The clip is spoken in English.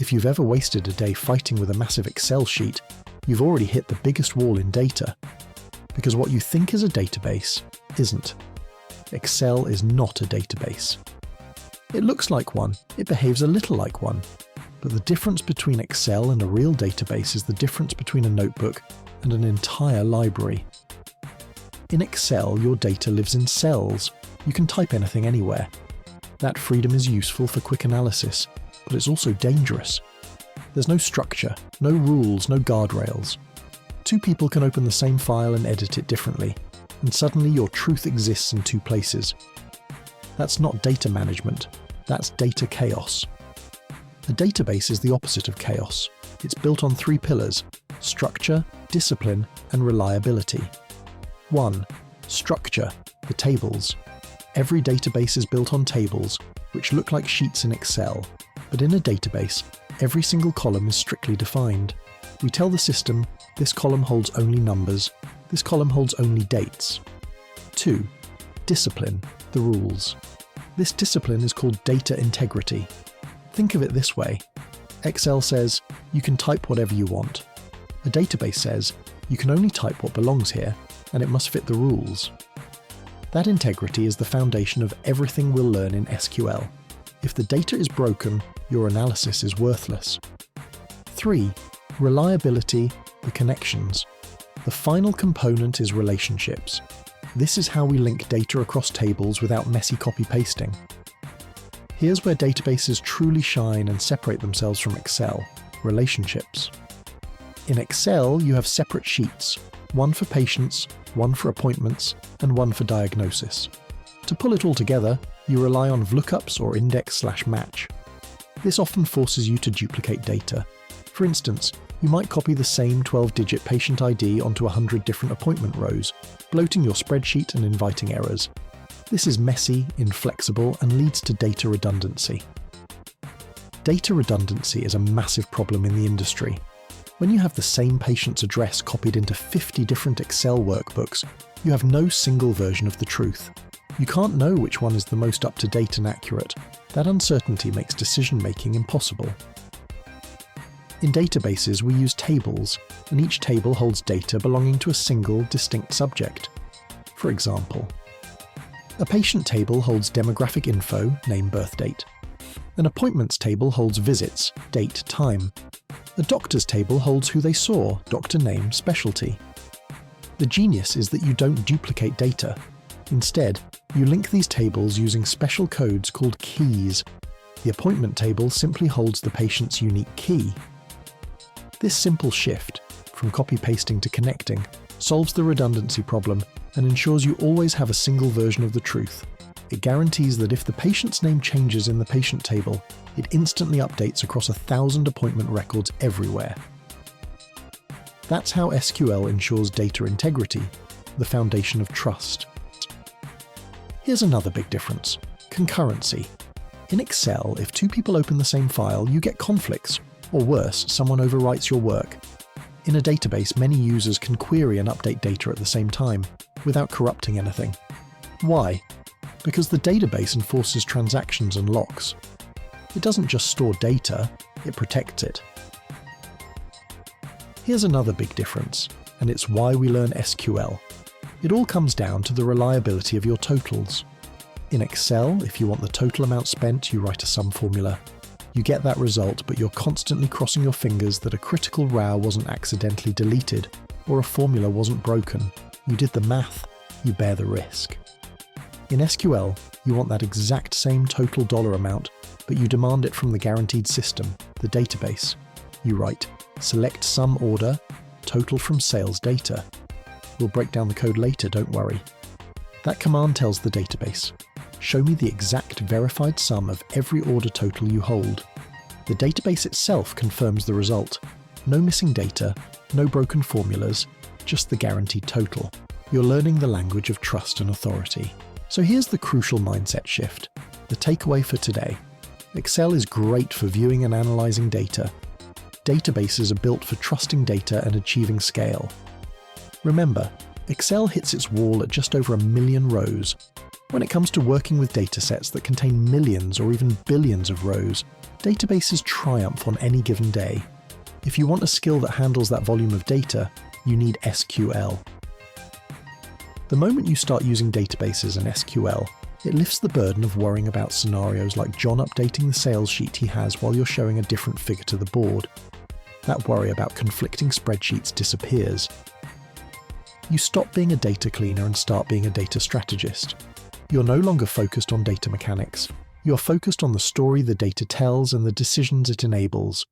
If you've ever wasted a day fighting with a massive Excel sheet, you've already hit the biggest wall in data. Because what you think is a database isn't. Excel is not a database. It looks like one, it behaves a little like one, but the difference between Excel and a real database is the difference between a notebook and an entire library. In Excel, your data lives in cells. You can type anything anywhere. That freedom is useful for quick analysis, but it's also dangerous. There's no structure, no rules, no guardrails. Two people can open the same file and edit it differently, and suddenly your truth exists in two places. That's not data management, that's data chaos. A database is the opposite of chaos. It's built on three pillars: structure, discipline, and reliability. 1. Structure, the tables. Every database is built on tables, which look like sheets in Excel, but in a database, every single column is strictly defined. We tell the system, this column holds only numbers, this column holds only dates. 2. Discipline, the rules. This discipline is called data integrity. Think of it this way. Excel says, you can type whatever you want. A database says, you can only type what belongs here, and it must fit the rules. That integrity is the foundation of everything we'll learn in SQL. If the data is broken, your analysis is worthless. 3. Reliability, the connections. The final component is relationships. This is how we link data across tables without messy copy-pasting. Here's where databases truly shine and separate themselves from Excel: relationships. In Excel, you have separate sheets, one for patients, one for appointments, and one for diagnosis. To pull it all together, you rely on VLOOKUPs or index/match. This often forces you to duplicate data. For instance, you might copy the same 12-digit patient ID onto 100 different appointment rows, bloating your spreadsheet and inviting errors. This is messy, inflexible, and leads to data redundancy. Data redundancy is a massive problem in the industry. When you have the same patient's address copied into 50 different Excel workbooks, you have no single version of the truth. You can't know which one is the most up-to-date and accurate. That uncertainty makes decision-making impossible. In databases, we use tables, and each table holds data belonging to a single, distinct subject. For example, a patient table holds demographic info, name, birth date. An appointments table holds visits, date, time. A doctor's table holds who they saw, doctor name, specialty. The genius is that you don't duplicate data. Instead, you link these tables using special codes called keys. The appointment table simply holds the patient's unique key. This simple shift, from copy-pasting to connecting, solves the redundancy problem and ensures you always have a single version of the truth. It guarantees that if the patient's name changes in the patient table, it instantly updates across 1,000 appointment records everywhere. That's how SQL ensures data integrity, the foundation of trust. Here's another big difference: concurrency. In Excel, if two people open the same file, you get conflicts, or worse, someone overwrites your work. In a database, many users can query and update data at the same time, without corrupting anything. Why? Because the database enforces transactions and locks. It doesn't just store data, it protects it. Here's another big difference, and it's why we learn SQL. It all comes down to the reliability of your totals. In Excel, if you want the total amount spent, you write a sum formula. You get that result, but you're constantly crossing your fingers that a critical row wasn't accidentally deleted, or a formula wasn't broken. You did the math, you bear the risk. In SQL, you want that exact same total dollar amount, but you demand it from the guaranteed system, the database. You write, select sum order, total from sales data. We'll break down the code later, don't worry. That command tells the database, show me the exact verified sum of every order total you hold. The database itself confirms the result. No missing data, no broken formulas, just the guaranteed total. You're learning the language of trust and authority. So here's the crucial mindset shift. The takeaway for today. Excel is great for viewing and analyzing data. Databases are built for trusting data and achieving scale. Remember, Excel hits its wall at just over 1 million rows. When it comes to working with datasets that contain millions or even billions of rows, databases triumph on any given day. If you want a skill that handles that volume of data, you need SQL. The moment you start using databases and SQL, it lifts the burden of worrying about scenarios like John updating the sales sheet he has while you're showing a different figure to the board. That worry about conflicting spreadsheets disappears. You stop being a data cleaner and start being a data strategist. You're no longer focused on data mechanics. You're focused on the story the data tells and the decisions it enables.